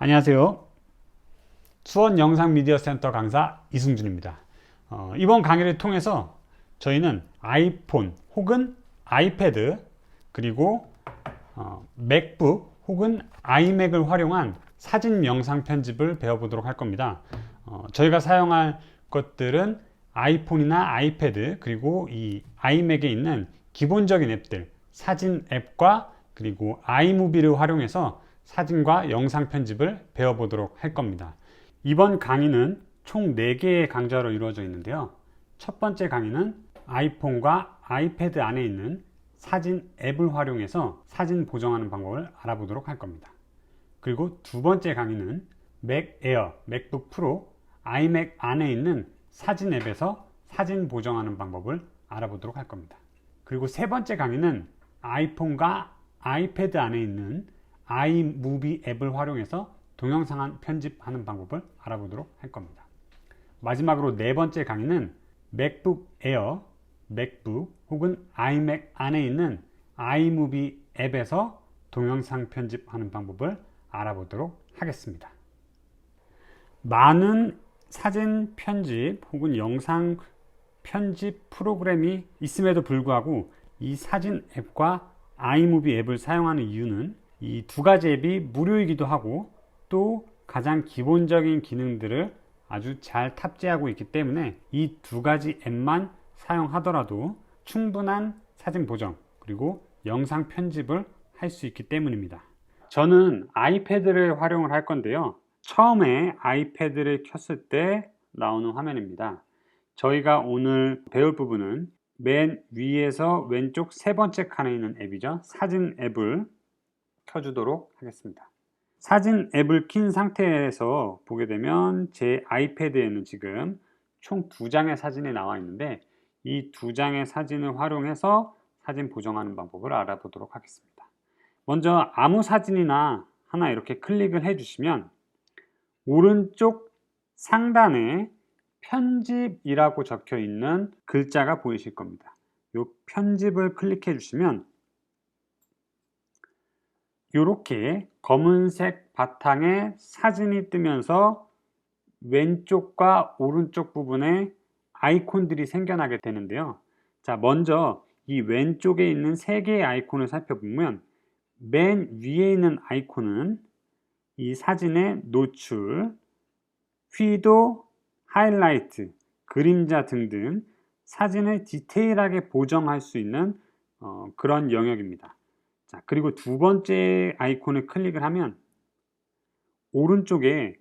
안녕하세요. 수원 영상미디어센터 강사 이승준입니다. 이번 강의를 통해서 저희는 아이폰 혹은 아이패드 그리고 맥북 혹은 아이맥을 활용한 사진 영상 편집을 배워보도록 할 겁니다. 저희가 사용할 것들은 아이폰이나 아이패드 그리고 이 아이맥에 있는 기본적인 앱들, 사진 앱과 그리고 아이무비를 활용해서 사진과 영상 편집을 배워보도록 할 겁니다. 이번 강의는 총 4개의 강좌로 이루어져 있는데요. 첫 번째 강의는 아이폰과 아이패드 안에 있는 사진 앱을 활용해서 사진 보정하는 방법을 알아보도록 할 겁니다. 그리고 두 번째 강의는 맥 에어, 맥북 프로, 아이맥 안에 있는 사진 앱에서 사진 보정하는 방법을 알아보도록 할 겁니다. 그리고 세 번째 강의는 아이폰과 아이패드 안에 있는 아이무비 앱을 활용해서 동영상 편집하는 방법을 알아보도록 할 겁니다. 마지막으로 네 번째 강의는 맥북 에어, 맥북 혹은 아이맥 안에 있는 아이무비 앱에서 동영상 편집하는 방법을 알아보도록 하겠습니다. 많은 사진 편집 혹은 영상 편집 프로그램이 있음에도 불구하고 이 사진 앱과 아이무비 앱을 사용하는 이유는 이 두 가지 앱이 무료이기도 하고 또 가장 기본적인 기능들을 아주 잘 탑재하고 있기 때문에 이 두 가지 앱만 사용하더라도 충분한 사진 보정 그리고 영상 편집을 할 수 있기 때문입니다. 저는 아이패드를 활용을 할 건데요. 처음에 아이패드를 켰을 때 나오는 화면입니다. 저희가 오늘 배울 부분은 맨 위에서 왼쪽 세 번째 칸에 있는 앱이죠. 사진 앱을 켜주도록 하겠습니다. 사진 앱을 킨 상태에서 보게 되면 제 아이패드에는 지금 총 2장의 사진이 나와 있는데 이 2장의 사진을 활용해서 사진 보정하는 방법을 알아보도록 하겠습니다. 먼저 아무 사진이나 하나 이렇게 클릭을 해주시면 오른쪽 상단에 편집이라고 적혀 있는 글자가 보이실 겁니다. 이 편집을 클릭해 주시면 이렇게 검은색 바탕에 사진이 뜨면서 왼쪽과 오른쪽 부분에 아이콘들이 생겨나게 되는데요. 자, 먼저 이 왼쪽에 있는 3개의 아이콘을 살펴보면 맨 위에 있는 아이콘은 이 사진의 노출, 휘도, 하이라이트, 그림자 등등 사진을 디테일하게 보정할 수 있는 그런 영역입니다. 자, 그리고 두 번째 아이콘을 클릭을 하면 오른쪽에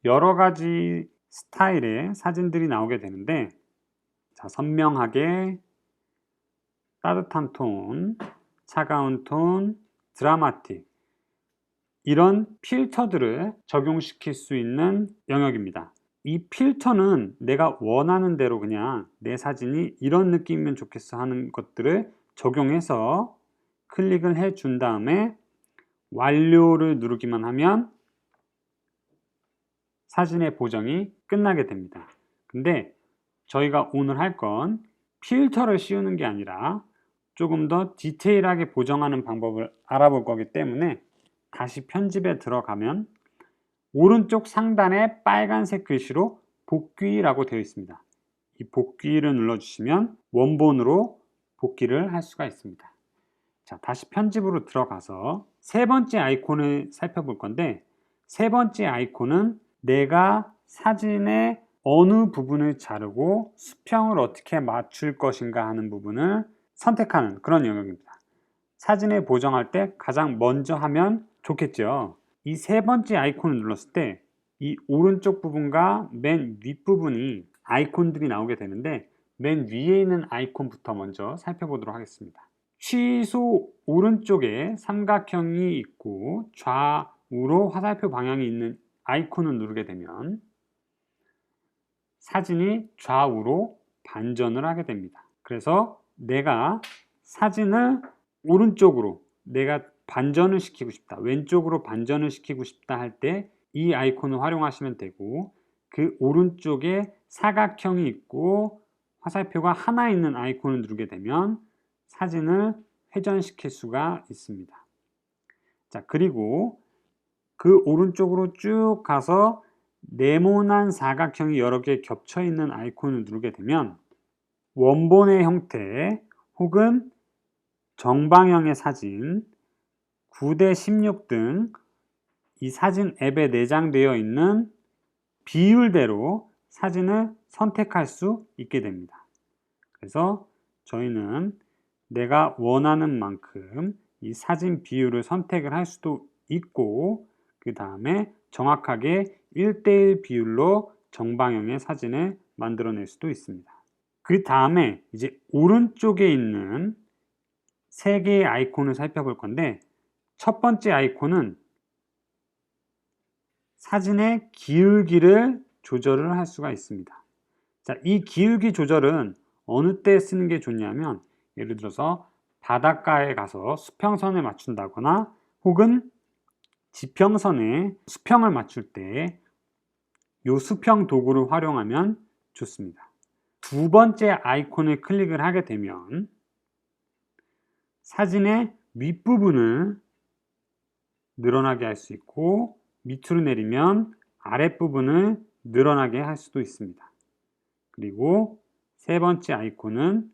여러 가지 스타일의 사진들이 나오게 되는데 자, 선명하게, 따뜻한 톤, 차가운 톤, 드라마틱 이런 필터들을 적용시킬 수 있는 영역입니다. 이 필터는 내가 원하는 대로 그냥 내 사진이 이런 느낌이면 좋겠어 하는 것들을 적용해서 클릭을 해 준 다음에 완료를 누르기만 하면 사진의 보정이 끝나게 됩니다. 근데 저희가 오늘 할 건 필터를 씌우는 게 아니라 조금 더 디테일하게 보정하는 방법을 알아볼 거기 때문에 다시 편집에 들어가면 오른쪽 상단에 빨간색 글씨로 복귀라고 되어 있습니다. 이 복귀를 눌러주시면 원본으로 복귀를 할 수가 있습니다. 자, 다시 편집으로 들어가서 세 번째 아이콘을 살펴볼 건데 세 번째 아이콘은 내가 사진의 어느 부분을 자르고 수평을 어떻게 맞출 것인가 하는 부분을 선택하는 그런 영역입니다. 사진을 보정할 때 가장 먼저 하면 좋겠죠. 이 세 번째 아이콘을 눌렀을 때 이 오른쪽 부분과 맨 윗부분이 아이콘들이 나오게 되는데 맨 위에 있는 아이콘부터 먼저 살펴보도록 하겠습니다. 취소 오른쪽에 삼각형이 있고 좌우로 화살표 방향이 있는 아이콘을 누르게 되면 사진이 좌우로 반전을 하게 됩니다. 그래서 내가 사진을 오른쪽으로 내가 반전을 시키고 싶다, 왼쪽으로 반전을 시키고 싶다 할 때 이 아이콘을 활용하시면 되고 그 오른쪽에 사각형이 있고 화살표가 하나 있는 아이콘을 누르게 되면 사진을 회전시킬 수가 있습니다. 자, 그리고 그 오른쪽으로 쭉 가서 네모난 사각형이 여러 개 겹쳐 있는 아이콘을 누르게 되면 원본의 형태 혹은 정방형의 사진, 9:16 등 이 사진 앱에 내장되어 있는 비율대로 사진을 선택할 수 있게 됩니다. 그래서 저희는 내가 원하는 만큼 이 사진 비율을 선택을 할 수도 있고, 그 다음에 정확하게 1:1 비율로 정방형의 사진을 만들어낼 수도 있습니다. 그 다음에 이제 오른쪽에 있는 세 개의 아이콘을 살펴볼 건데, 첫 번째 아이콘은 사진의 기울기를 조절을 할 수가 있습니다. 자, 이 기울기 조절은 어느 때 쓰는 게 좋냐면, 예를 들어서 바닷가에 가서 수평선을 맞춘다거나 혹은 지평선에 수평을 맞출 때 이 수평 도구를 활용하면 좋습니다. 두 번째 아이콘을 클릭을 하게 되면 사진의 윗부분을 늘어나게 할 수 있고, 밑으로 내리면 아랫부분을 늘어나게 할 수도 있습니다. 그리고 세 번째 아이콘은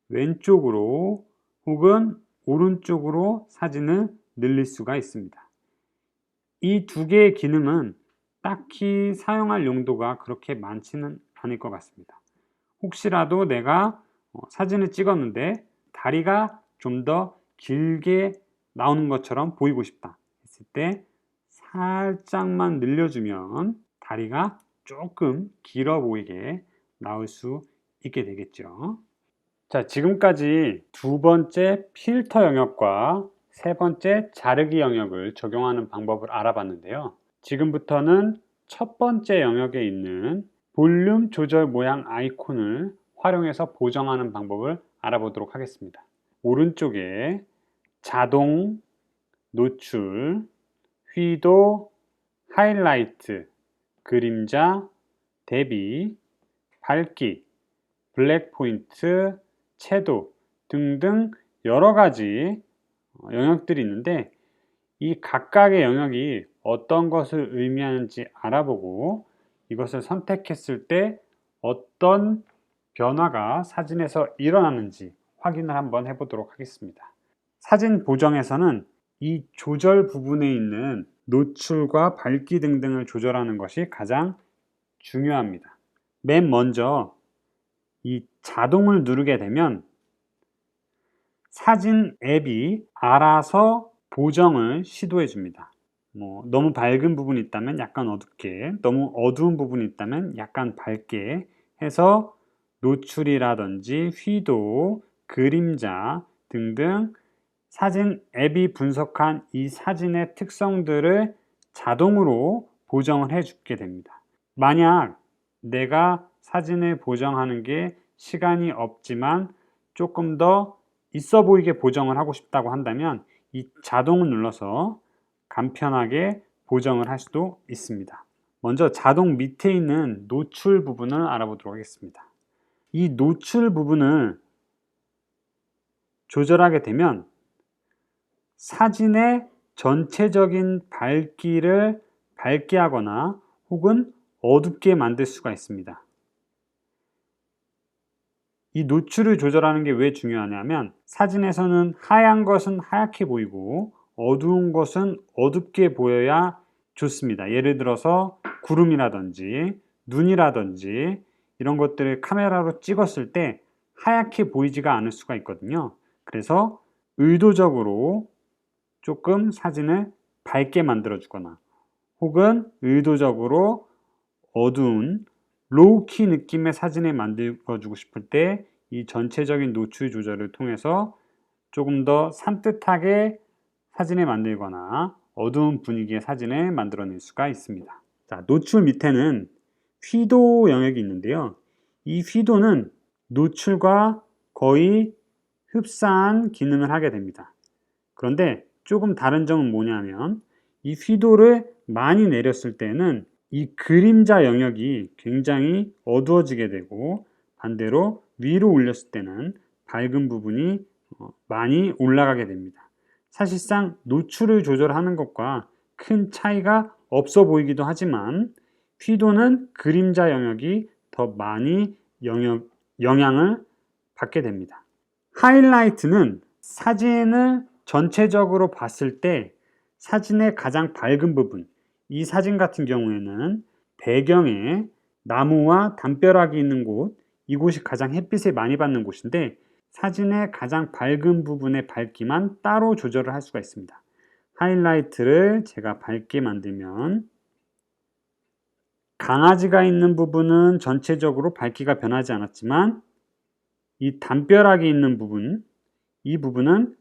왼쪽으로 혹은 오른쪽으로 사진을 늘릴 수가 있습니다. 이 두 개의 기능은 딱히 사용할 용도가 그렇게 많지는 않을 것 같습니다. 혹시라도 내가 사진을 찍었는데 다리가 좀 더 길게 나오는 것처럼 보이고 싶다 했을 때 살짝만 늘려주면 다리가 조금 길어 보이게 나올 수 있게 되겠죠. 자, 지금까지 두 번째 필터 영역과 세 번째 자르기 영역을 적용하는 방법을 알아봤는데요. 지금부터는 첫 번째 영역에 있는 볼륨 조절 모양 아이콘을 활용해서 보정하는 방법을 알아보도록 하겠습니다. 오른쪽에 자동, 노출, 휘도, 하이라이트, 그림자, 대비, 밝기, 블랙 포인트, 채도 등등 여러 가지 영역들이 있는데, 이 각각의 영역이 어떤 것을 의미하는지 알아보고 이것을 선택했을 때 어떤 변화가 사진에서 일어나는지 확인을 한번 해보도록 하겠습니다. 사진 보정에서는 이 조절 부분에 있는 노출과 밝기 등등을 조절하는 것이 가장 중요합니다. 맨 먼저 이 자동을 누르게 되면 사진 앱이 알아서 보정을 시도해 줍니다. 너무 밝은 부분이 있다면 약간 어둡게, 너무 어두운 부분이 있다면 약간 밝게 해서 노출이라든지 휘도, 그림자 등등 사진 앱이 분석한 이 사진의 특성들을 자동으로 보정을 해주게 됩니다. 만약 내가 사진을 보정하는 게 시간이 없지만 조금 더 있어 보이게 보정을 하고 싶다고 한다면 이 자동을 눌러서 간편하게 보정을 할 수도 있습니다. 먼저 자동 밑에 있는 노출 부분을 알아보도록 하겠습니다. 이 노출 부분을 조절하게 되면 사진의 전체적인 밝기를 밝게 하거나 혹은 어둡게 만들 수가 있습니다. 이 노출을 조절하는 게 왜 중요하냐면 사진에서는 하얀 것은 하얗게 보이고 어두운 것은 어둡게 보여야 좋습니다. 예를 들어서 구름이라든지 눈이라든지 이런 것들을 카메라로 찍었을 때 하얗게 보이지가 않을 수가 있거든요. 그래서 의도적으로 조금 사진을 밝게 만들어 주거나 혹은 의도적으로 어두운 로우키 느낌의 사진을 만들어 주고 싶을 때 이 전체적인 노출 조절을 통해서 조금 더 산뜻하게 사진을 만들거나 어두운 분위기의 사진을 만들어낼 수가 있습니다. 자, 노출 밑에는 휘도 영역이 있는데요. 이 휘도는 노출과 거의 흡사한 기능을 하게 됩니다. 그런데 조금 다른 점은 뭐냐면 이 휘도를 많이 내렸을 때는 이 그림자 영역이 굉장히 어두워지게 되고 반대로 위로 올렸을 때는 밝은 부분이 많이 올라가게 됩니다. 사실상 노출을 조절하는 것과 큰 차이가 없어 보이기도 하지만 휘도는 그림자 영역이 더 많이 영향을 받게 됩니다. 하이라이트는 사진을 전체적으로 봤을 때 사진의 가장 밝은 부분, 이 사진 같은 경우에는 배경에 나무와 담벼락이 있는 곳, 이곳이 가장 햇빛을 많이 받는 곳인데 사진의 가장 밝은 부분의 밝기만 따로 조절을 할 수가 있습니다. 하이라이트를 제가 밝게 만들면 강아지가 있는 부분은 전체적으로 밝기가 변하지 않았지만 이 담벼락이 있는 부분, 이 부분은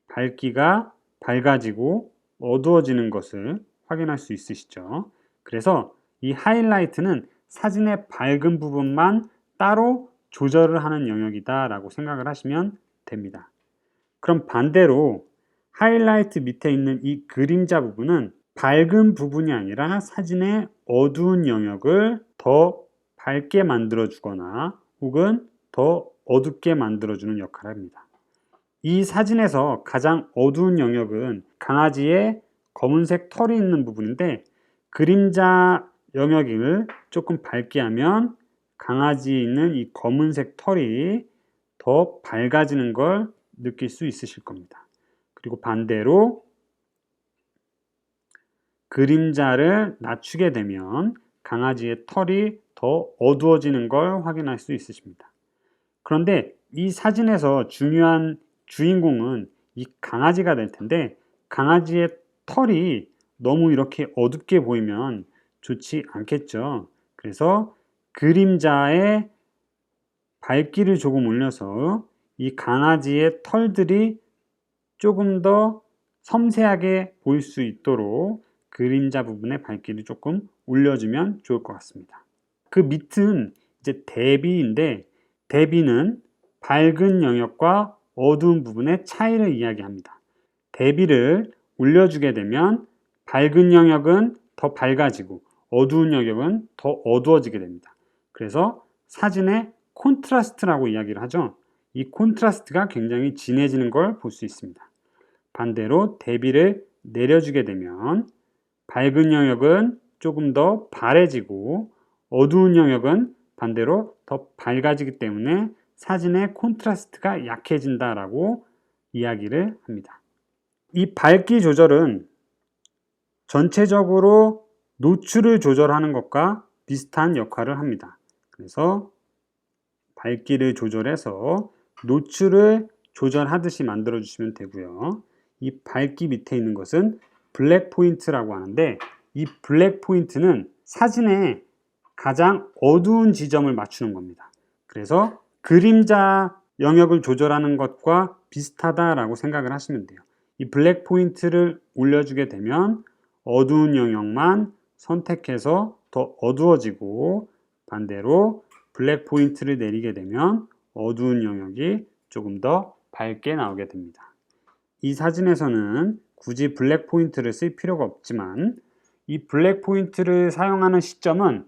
밝기가 밝아지고 어두워지는 것을 확인할 수 있으시죠. 그래서 이 하이라이트는 사진의 밝은 부분만 따로 조절을 하는 영역이다 라고 생각을 하시면 됩니다. 그럼 반대로 하이라이트 밑에 있는 이 그림자 부분은 밝은 부분이 아니라 사진의 어두운 영역을 더 밝게 만들어 주거나 혹은 더 어둡게 만들어 주는 역할을 합니다. 이 사진에서 가장 어두운 영역은 강아지의 검은색 털이 있는 부분인데 그림자 영역을 조금 밝게 하면 강아지에 있는 이 검은색 털이 더 밝아지는 걸 느낄 수 있으실 겁니다. 그리고 반대로 그림자를 낮추게 되면 강아지의 털이 더 어두워지는 걸 확인할 수 있으십니다. 그런데 이 사진에서 중요한 주인공은 이 강아지가 될 텐데 강아지의 털이 너무 이렇게 어둡게 보이면 좋지 않겠죠. 그래서 그림자에 밝기를 조금 올려서 이 강아지의 털들이 조금 더 섬세하게 보일 수 있도록 그림자 부분의 밝기를 조금 올려주면 좋을 것 같습니다. 그 밑은 이제 대비인데 대비는 밝은 영역과 어두운 부분의 차이를 이야기합니다. 대비를 올려주게 되면 밝은 영역은 더 밝아지고 어두운 영역은 더 어두워지게 됩니다. 그래서 사진의 콘트라스트라고 이야기를 하죠. 이 콘트라스트가 굉장히 진해지는 걸 볼 수 있습니다. 반대로 대비를 내려주게 되면 밝은 영역은 조금 더 바래지고 어두운 영역은 반대로 더 밝아지기 때문에 사진의 콘트라스트가 약해진다라고 이야기를 합니다. 이 밝기 조절은 전체적으로 노출을 조절하는 것과 비슷한 역할을 합니다. 그래서 밝기를 조절해서 노출을 조절하듯이 만들어 주시면 되고요. 이 밝기 밑에 있는 것은 블랙 포인트라고 하는데 이 블랙 포인트는 사진의 가장 어두운 지점을 맞추는 겁니다. 그래서 그림자 영역을 조절하는 것과 비슷하다라고 생각을 하시면 돼요. 이 블랙 포인트를 올려주게 되면 어두운 영역만 선택해서 더 어두워지고 반대로 블랙 포인트를 내리게 되면 어두운 영역이 조금 더 밝게 나오게 됩니다. 이 사진에서는 굳이 블랙 포인트를 쓸 필요가 없지만 이 블랙 포인트를 사용하는 시점은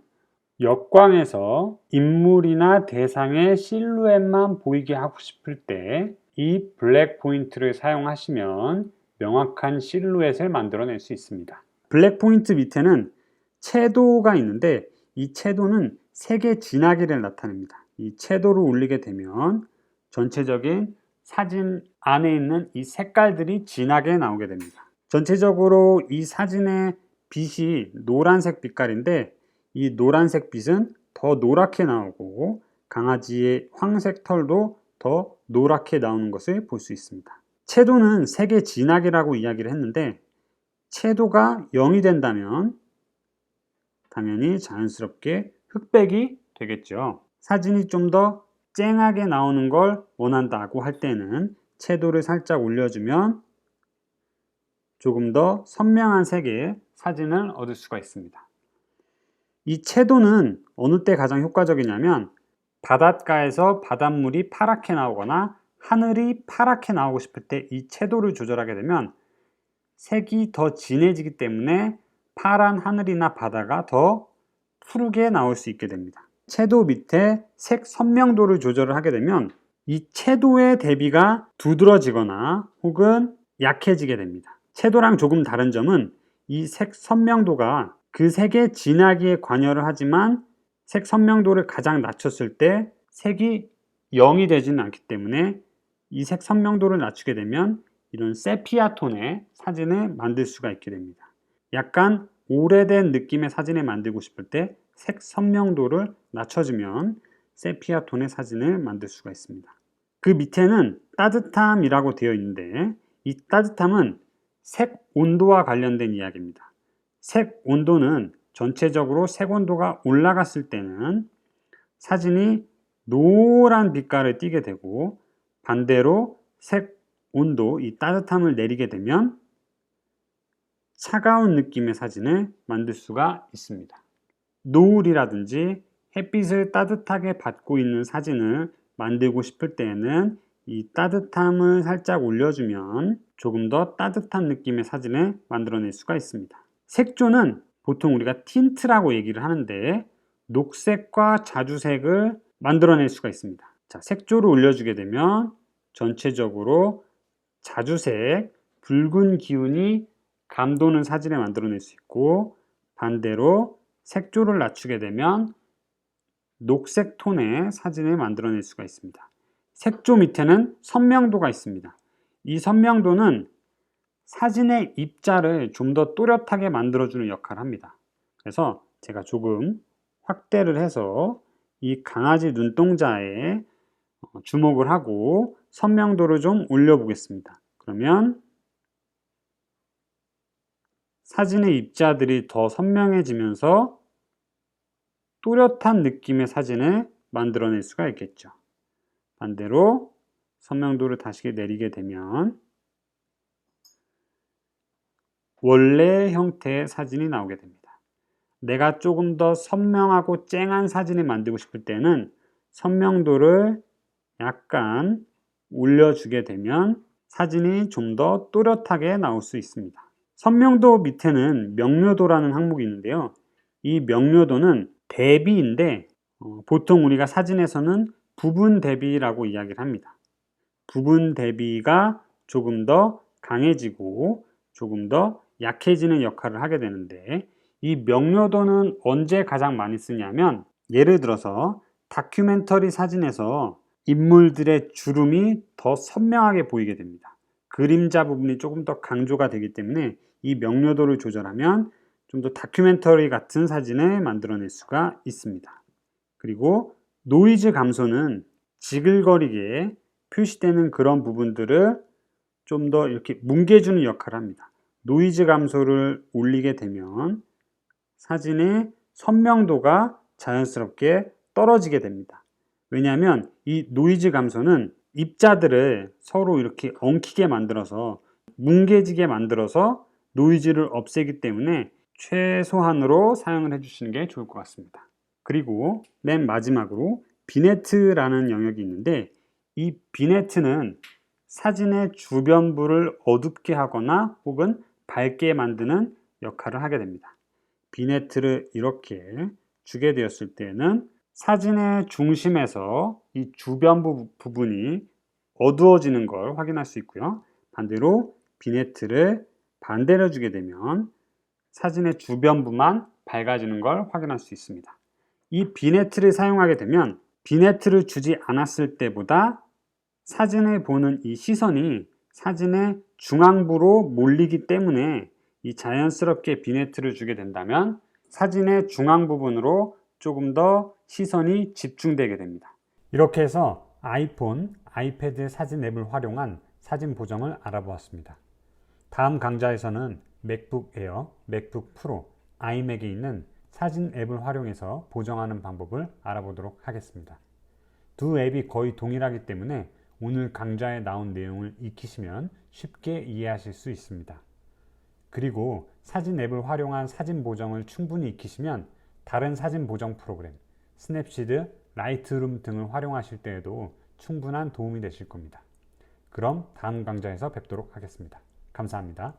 역광에서 인물이나 대상의 실루엣만 보이게 하고 싶을 때 이 블랙 포인트를 사용하시면 명확한 실루엣을 만들어낼 수 있습니다. 블랙 포인트 밑에는 채도가 있는데 이 채도는 색의 진하기를 나타냅니다. 이 채도를 올리게 되면 전체적인 사진 안에 있는 이 색깔들이 진하게 나오게 됩니다. 전체적으로 이 사진의 빛이 노란색 빛깔인데 이 노란색 빛은 더 노랗게 나오고 강아지의 황색 털도 더 노랗게 나오는 것을 볼 수 있습니다. 채도는 색의 진하기라고 이야기를 했는데 채도가 0이 된다면 당연히 자연스럽게 흑백이 되겠죠. 사진이 좀 더 쨍하게 나오는 걸 원한다고 할 때는 채도를 살짝 올려주면 조금 더 선명한 색의 사진을 얻을 수가 있습니다. 이 채도는 어느 때 가장 효과적이냐면 바닷가에서 바닷물이 파랗게 나오거나 하늘이 파랗게 나오고 싶을 때 이 채도를 조절하게 되면 색이 더 진해지기 때문에 파란 하늘이나 바다가 더 푸르게 나올 수 있게 됩니다. 채도 밑에 색 선명도를 조절을 하게 되면 이 채도의 대비가 두드러지거나 혹은 약해지게 됩니다. 채도랑 조금 다른 점은 이 색 선명도가 그 색의 진하기에 관여를 하지만 색 선명도를 가장 낮췄을 때 색이 0이 되지는 않기 때문에 이 색 선명도를 낮추게 되면 이런 세피아 톤의 사진을 만들 수가 있게 됩니다. 약간 오래된 느낌의 사진을 만들고 싶을 때 색 선명도를 낮춰주면 세피아 톤의 사진을 만들 수가 있습니다. 그 밑에는 따뜻함이라고 되어 있는데 이 따뜻함은 색 온도와 관련된 이야기입니다. 색 온도는 전체적으로 색 온도가 올라갔을 때는 사진이 노란 빛깔을 띠게 되고 반대로 색 온도, 이 따뜻함을 내리게 되면 차가운 느낌의 사진을 만들 수가 있습니다. 노을이라든지 햇빛을 따뜻하게 받고 있는 사진을 만들고 싶을 때에는 이 따뜻함을 살짝 올려주면 조금 더 따뜻한 느낌의 사진을 만들어낼 수가 있습니다. 색조는 보통 우리가 틴트라고 얘기를 하는데 녹색과 자주색을 만들어낼 수가 있습니다. 자, 색조를 올려주게 되면 전체적으로 자주색, 붉은 기운이 감도는 사진을 만들어낼 수 있고 반대로 색조를 낮추게 되면 녹색 톤의 사진을 만들어낼 수가 있습니다. 색조 밑에는 선명도가 있습니다. 이 선명도는 사진의 입자를 좀 더 또렷하게 만들어주는 역할을 합니다. 그래서 제가 조금 확대를 해서 이 강아지 눈동자에 주목을 하고 선명도를 좀 올려보겠습니다. 그러면 사진의 입자들이 더 선명해지면서 또렷한 느낌의 사진을 만들어낼 수가 있겠죠. 반대로 선명도를 다시 내리게 되면 원래의 형태의 사진이 나오게 됩니다. 내가 조금 더 선명하고 쨍한 사진을 만들고 싶을 때는 선명도를 약간 올려주게 되면 사진이 좀 더 또렷하게 나올 수 있습니다. 선명도 밑에는 명료도라는 항목이 있는데요. 이 명료도는 대비인데 보통 우리가 사진에서는 부분 대비라고 이야기를 합니다. 부분 대비가 조금 더 강해지고 조금 더 약해지는 역할을 하게 되는데 이 명료도는 언제 가장 많이 쓰냐면 예를 들어서 다큐멘터리 사진에서 인물들의 주름이 더 선명하게 보이게 됩니다. 그림자 부분이 조금 더 강조가 되기 때문에 이 명료도를 조절하면 좀 더 다큐멘터리 같은 사진을 만들어낼 수가 있습니다. 그리고 노이즈 감소는 지글거리게 표시되는 그런 부분들을 좀 더 이렇게 뭉개주는 역할을 합니다. 노이즈 감소를 올리게 되면 사진의 선명도가 자연스럽게 떨어지게 됩니다. 왜냐하면 이 노이즈 감소는 입자들을 서로 이렇게 엉키게 만들어서 뭉개지게 만들어서 노이즈를 없애기 때문에 최소한으로 사용을 해주시는 게 좋을 것 같습니다. 그리고 맨 마지막으로 비네트라는 영역이 있는데 이 비네트는 사진의 주변부를 어둡게 하거나 혹은 밝게 만드는 역할을 하게 됩니다. 비네트를 이렇게 주게 되었을 때는 사진의 중심에서 이 주변부 부분이 어두워지는 걸 확인할 수 있고요. 반대로 비네트를 반대로 주게 되면 사진의 주변부만 밝아지는 걸 확인할 수 있습니다. 이 비네트를 사용하게 되면 비네트를 주지 않았을 때보다 사진을 보는 이 시선이 사진의 중앙부로 몰리기 때문에 이 자연스럽게 비네트를 주게 된다면 사진의 중앙 부분으로 조금 더 시선이 집중되게 됩니다. 이렇게 해서 아이폰, 아이패드 사진 앱을 활용한 사진 보정을 알아보았습니다. 다음 강좌에서는 맥북 에어, 맥북 프로, 아이맥에 있는 사진 앱을 활용해서 보정하는 방법을 알아보도록 하겠습니다. 두 앱이 거의 동일하기 때문에 오늘 강좌에 나온 내용을 익히시면 쉽게 이해하실 수 있습니다. 그리고 사진 앱을 활용한 사진 보정을 충분히 익히시면 다른 사진 보정 프로그램, 스냅시드, 라이트룸 등을 활용하실 때에도 충분한 도움이 되실 겁니다. 그럼 다음 강좌에서 뵙도록 하겠습니다. 감사합니다.